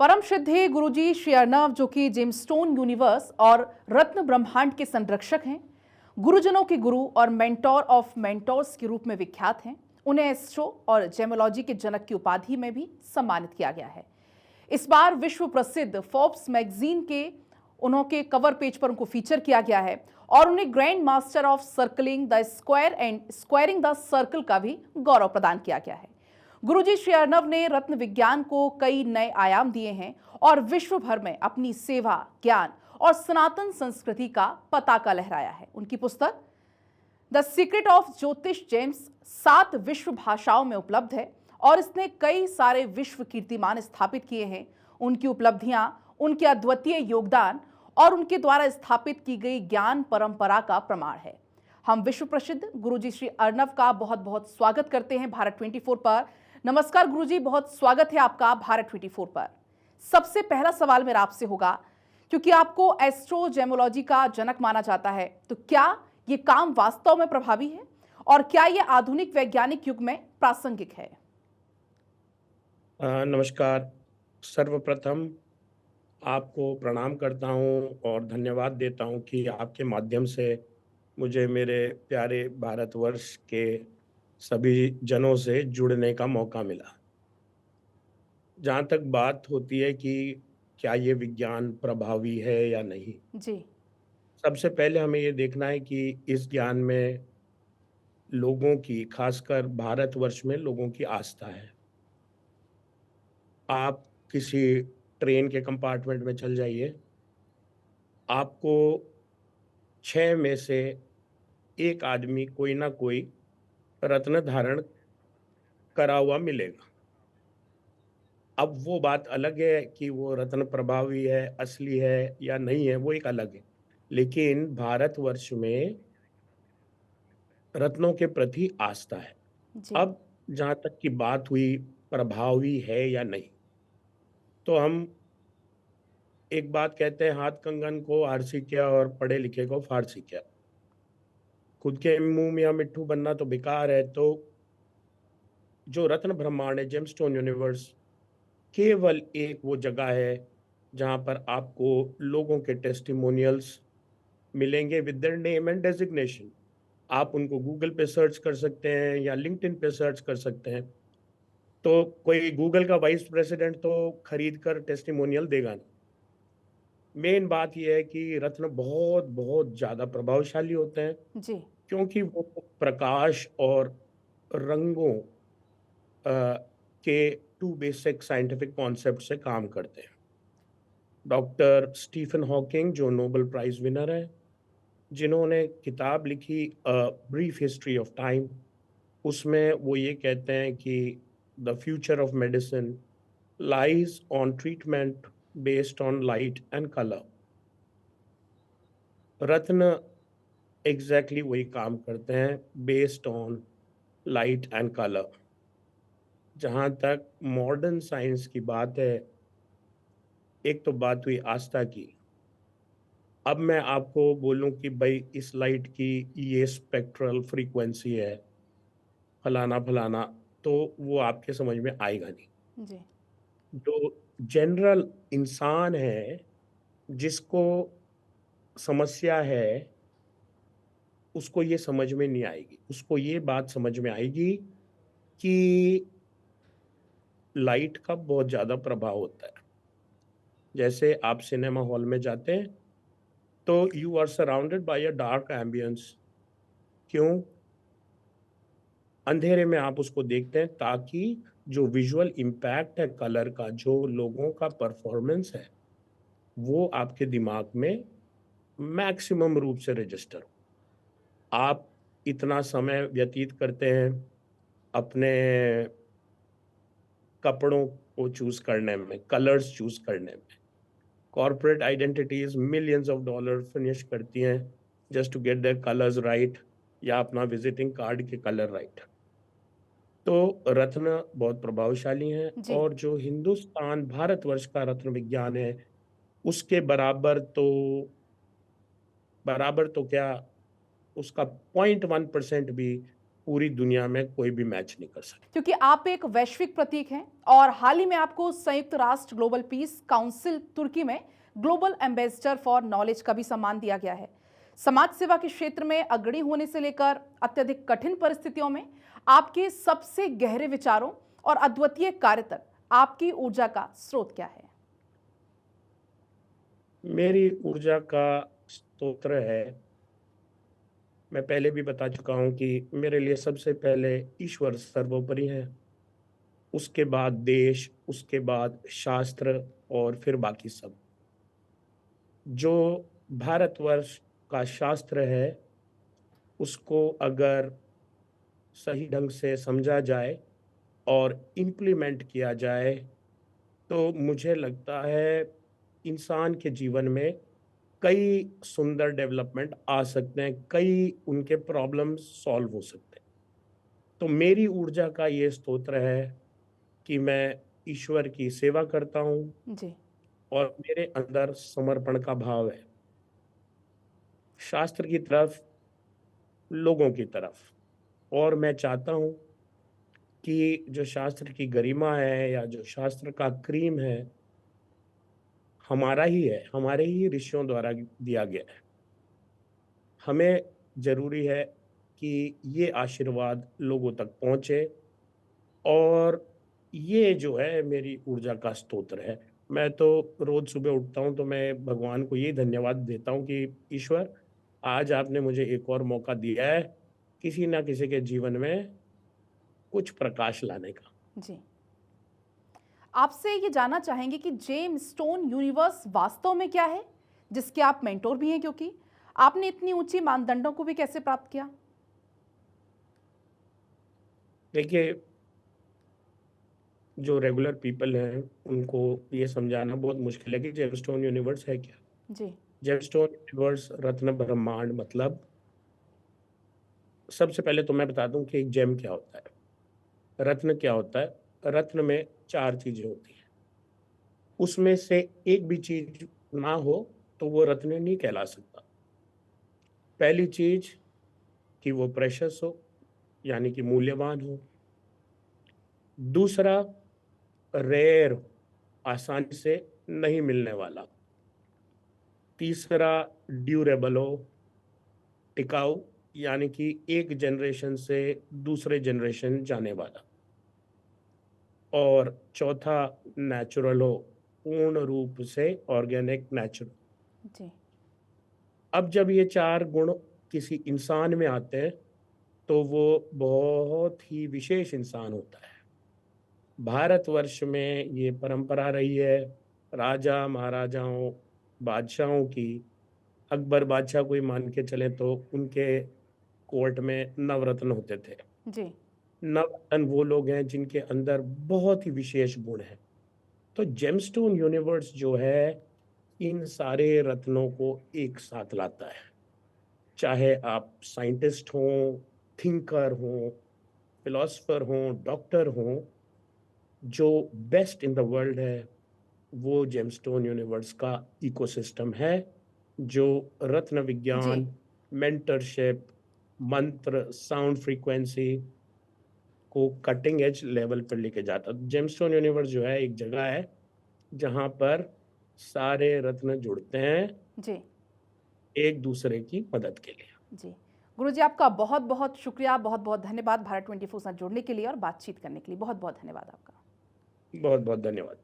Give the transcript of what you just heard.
परम श्रद्धेय गुरुजी श्री अर्नव, जो कि जेमस्टोन यूनिवर्स और रत्न ब्रह्मांड के संरक्षक हैं, गुरुजनों के गुरु और मेंटोर ऑफ मेंटोर्स के रूप में विख्यात हैं। उन्हें एस्ट्रो और जेमोलॉजी के जनक की उपाधि में भी सम्मानित किया गया है। इस बार विश्व प्रसिद्ध फोर्ब्स मैगजीन के उनके कवर पेज पर उनको फीचर किया गया है और उन्हें grand master of circling the square and squaring the circle का भी गौरव प्रदान किया गया है। गुरुजी श्री अर्नव ने रत्न विज्ञान को कई नए आयाम दिए हैं और विश्व भर में अपनी सेवा, ज्ञान और सनातन संस्कृति का पताका लहराया है। उनकी पुस्तक द सीक्रेट ऑफ ज्योतिष जेम्स 7 विश्व भाषाओं में उपलब्ध है और इसने कई सारे विश्व कीर्तिमान स्थापित किए हैं। उनकी उपलब्धियां, उनके अद्वितीय योगदान और उनके द्वारा स्थापित की गई ज्ञान परंपरा का प्रमाण है। हम विश्व प्रसिद्ध गुरुजी श्री अर्नव का बहुत बहुत स्वागत करते हैं भारत 24 पर। नमस्कार गुरुजी, बहुत स्वागत है आपका भारत 24 पर। सबसे पहला सवाल मेरा आपसे होगा, क्योंकि आपको एस्ट्रो जेमोलॉजी का जनक माना जाता है, तो क्या ये काम वास्तव में प्रभावी है और क्या ये आधुनिक वैज्ञानिक युग में प्रासंगिक है? नमस्कार। सर्वप्रथम आपको प्रणाम करता हूं और धन्यवाद देता हूं कि आपके माध्यम से मुझे मेरे प्यारे भारतवर्ष के सभी जनों से जुड़ने का मौका मिला। जहाँ तक बात होती है कि क्या ये विज्ञान प्रभावी है या नहीं, जी। सबसे पहले हमें ये देखना है कि इस ज्ञान में लोगों की, खासकर भारतवर्ष में लोगों की आस्था है। आप किसी ट्रेन के कंपार्टमेंट में चल जाइए, आपको 6 में से 1 आदमी कोई ना कोई रत्न धारण करा हुआ मिलेगा। अब वो बात अलग है कि वो रत्न प्रभावी है, असली है या नहीं है, वो एक अलग है। लेकिन भारतवर्ष में रत्नों के प्रति आस्था है। जी। अब जहाँ तक की बात हुई प्रभावी है या नहीं, तो हम एक बात कहते हैं, हाथ कंगन को आरसी क्या और पढ़े लिखे को फारसी क्या। खुद के मुंह में या मिट्ठू बनना तो बेकार है। तो जो रत्न ब्रह्मांड है, जेमस्टोन यूनिवर्स, केवल एक वो जगह है जहां पर आपको लोगों के टेस्टिमोनियल्स मिलेंगे with their name and designation. आप उनको गूगल पे सर्च कर सकते हैं या लिंक्डइन पे सर्च कर सकते हैं। तो कोई गूगल का वाइस प्रेसिडेंट तो खरीद कर टेस्टिमोनियल देगा नहीं। मेन बात यह है कि रत्न बहुत बहुत ज्यादा प्रभावशाली होते हैं, जी। क्योंकि वो प्रकाश और रंगों के 2 बेसिक साइंटिफिक कॉन्सेप्ट से काम करते हैं। डॉक्टर स्टीफन हॉकिंग, जो नोबेल प्राइज विनर है, जिन्होंने किताब लिखी ब्रीफ हिस्ट्री ऑफ टाइम, उसमें वो ये कहते हैं कि the future of medicine lies on treatment based on light and colour. Ratna exactly वही काम करते हैं, based on light and colour. जहाँ तक मॉडर्न साइंस की बात है, एक तो बात हुई आस्था की। अब मैं आपको बोलूं कि भाई इस लाइट की ये स्पेक्ट्रल फ्रीक्वेंसी है, फलाना फलाना, तो वो आपके समझ में आएगा नहीं। जी। जो जनरल इंसान है, जिसको समस्या है, उसको ये समझ में नहीं आएगी। उसको ये बात समझ में आएगी कि लाइट का बहुत ज्यादा प्रभाव होता है। जैसे आप सिनेमा हॉल में जाते हैं तो you are surrounded by a dark ambience. क्यों? अंधेरे में आप उसको देखते हैं ताकि जो विजुअल इम्पैक्ट है कलर का, जो लोगों का परफॉर्मेंस है, वो आपके दिमाग में मैक्सिमम रूप से रजिस्टर हो। आप इतना समय व्यतीत करते हैं अपने कपड़ों को चूज करने में, कलर्स चूज करने में। Corporate identities millions of dollar finish करती हैं just to get their colours right, या अपना विजिटिंग कार्ड के कलर राइट। तो रत्न बहुत प्रभावशाली हैं, जी। और जो हिंदुस्तान भारतवर्ष का रत्न विज्ञान है, उसके बराबर तो क्या, उसका 0.1% भी पूरी दुनिया में कोई भी मैच नहीं कर सकता। क्योंकि आप एक वैश्विक प्रतीक हैं और हाल ही में आपको संयुक्त राष्ट्र ग्लोबल पीस काउंसिल तुर्की में ग्लोबल एम्बेसडर फॉर नॉलेज का भी सम्मान दिया गया है। समाज सेवा के क्षेत्र में अग्रणी होने से लेकर अत्यधिक कठिन परिस्थितियों में आपके सबसे गहरे विचारों और अद्वितीय कार्य तक आपकी ऊर्जा का स्रोत क्या है? मेरी ऊर्जा का स्तोत्र है, मैं पहले भी बता चुका हूँ कि मेरे लिए सबसे पहले ईश्वर सर्वोपरि है, उसके बाद देश, उसके बाद शास्त्र और फिर बाकी सब। जो भारतवर्ष का शास्त्र है, उसको अगर सही ढंग से समझा जाए और इम्प्लीमेंट किया जाए, तो मुझे लगता है इंसान के जीवन में कई सुंदर डेवलपमेंट आ सकते हैं, कई उनके प्रॉब्लम्स सॉल्व हो सकते हैं। तो मेरी ऊर्जा का ये स्तोत्र है कि मैं ईश्वर की सेवा करता हूँ जी। और मेरे अंदर समर्पण का भाव है, शास्त्र की तरफ, लोगों की तरफ। और मैं चाहता हूँ कि जो शास्त्र की गरिमा है या जो शास्त्र का क्रीम है, हमारा ही है, हमारे ही ऋषियों द्वारा दिया गया है। हमें ज़रूरी है कि ये आशीर्वाद लोगों तक पहुँचे और ये जो है मेरी ऊर्जा का स्तोत्र है। मैं तो रोज़ सुबह उठता हूँ तो मैं भगवान को यही धन्यवाद देता हूँ कि ईश्वर, आज आपने मुझे एक और मौका दिया है, किसी न किसी के जीवन में कुछ प्रकाश लाने का। जी। आपसे ये जानना चाहेंगे कि जेम्स स्टोन यूनिवर्स वास्तव में क्या है, जिसके आप मेंटोर भी हैं, क्योंकि आपने इतनी ऊंची मानदंडों को भी कैसे प्राप्त किया? देखिए, जो रेगुलर पीपल हैं, उनको ये समझाना बहुत मुश्किल है कि जेमस्टोन यूनिवर्स है क्या? जी। जेमस्टोन यूनिवर्स रत्न ब्रह्मांड मतलब, सबसे पहले तो मैं बता दूं कि एक जेम क्या होता है, रत्न क्या होता है। रत्न में 4 चीजें होती हैं, उसमें से एक भी चीज ना हो तो वो रत्न नहीं कहला सकता। पहली चीज कि वो प्रेशस हो, यानी कि मूल्यवान हो। दूसरा, रेयर, आसानी से नहीं मिलने वाला। तीसरा, ड्यूरेबल हो, टिकाऊ, यानी कि एक जनरेशन से दूसरे जनरेशन जाने वाला। और चौथा, नेचुरल हो, पूर्ण रूप से ऑर्गेनिक, नेचुरल। जी। अब जब ये 4 गुण किसी इंसान में आते हैं तो वो बहुत ही विशेष इंसान होता है। भारतवर्ष में ये परंपरा रही है, राजा महाराजाओं, बादशाहों की। अकबर बादशाह को ही मान के चले तो उनके कोर्ट में नवरत्न होते थे। जी। नवरत्न वो लोग हैं जिनके अंदर बहुत ही विशेष गुण हैं। तो जेमस्टोन यूनिवर्स जो है, इन सारे रत्नों को एक साथ लाता है। चाहे आप साइंटिस्ट हों, थिंकर हों, फिलोसोफर हों, डॉक्टर हों, जो बेस्ट इन द वर्ल्ड है, वो जेमस्टोन यूनिवर्स का इकोसिस्टम है, जो रत्न जी। विज्ञान, मेंटरशिप, मंत्र, साउंड फ्रीक्वेंसी को कटिंग एज लेवल पर लेके जाता। जेमस्टोन यूनिवर्स जो है एक जगह है जहाँ पर सारे रत्न जुड़ते हैं जी। एक दूसरे की मदद के लिए। जी। गुरुजी, आपका बहुत बहुत शुक्रिया, बहुत बहुत धन्यवाद भारत 24 से जुड़ने के लिए और बातचीत करने के लिए। बहुत बहुत धन्यवाद आपका। बहुत बहुत धन्यवाद।